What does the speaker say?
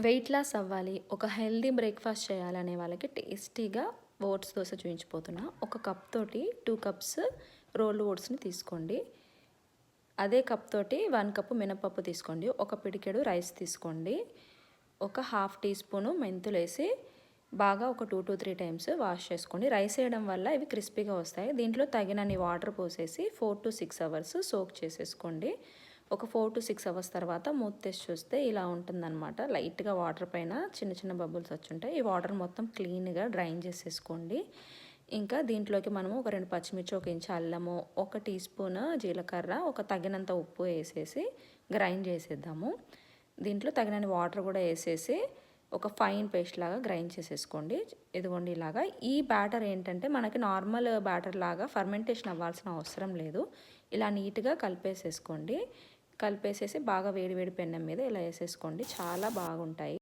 Weight loss అవ్వాలి, ఒక healthy breakfast చేయాలనే వాళ్ళకి టేస్టీగా ఓట్స్ దోస చూయించబోతున్నా. ఒక కప్ తోటి 2 కప్స్ రోల్డ్ ఓట్స్‌ని తీసుకోండి. అదే కప్ తోటి 1 కప్ మినపప్పు తీసుకోండి. ఒక పిడికెడు రైస్ తీసుకోండి. ఒక హాఫ్ టీ స్పూను మెంతులేసి బాగా ఒక 2-3 టైమ్స్ వాష్ చేసుకోండి. రైస్ వేయడం వల్ల ఇవి క్రిస్పీగా వస్తాయి. దీంట్లో తగినన్ని వాటర్ పోసేసి 4-6 అవర్స్ సోక్ చేసేసుకోండి. ఒక 4-6 అవర్స్ తర్వాత మూత తీసి చూస్తే ఇలా ఉంటుందన్నమాట. లైట్‌గా వాటర్ పైన చిన్న చిన్న బబుల్స్ వచ్చుంటాయి. ఈ వాటర్ మొత్తం క్లీన్‌గా డ్రైన్ చేసేసుకోండి. ఇంకా దీంట్లోకి మనము ఒక 2 పచ్చిమిర్చి, ఒక ఇంచు అల్లము, ఒక టీ స్పూన్ జీలకర్ర, ఒక తగినంత ఉప్పు వేసేసి గ్రైండ్ చేసేద్దాము. దీంట్లో తగినన్ని వాటర్ కూడా వేసేసి ఒక ఫైన్ పేస్ట్ లాగా గ్రైండ్ చేసేసుకోండి. ఇదిగోండి ఇలాగా. ఈ బ్యాటర్ ఏంటంటే మనకి నార్మల్ బ్యాటర్ లాగా ఫర్మెంటేషన్ అవ్వాల్సిన అవసరం లేదు. ఇలా నీట్‌గా కలిపేసేసుకోండి. కలిపేసేసి బాగా వేడి వేడి పెనం మీద ఇలా వేసేసుకోండి. చాలా బాగుంటాయి.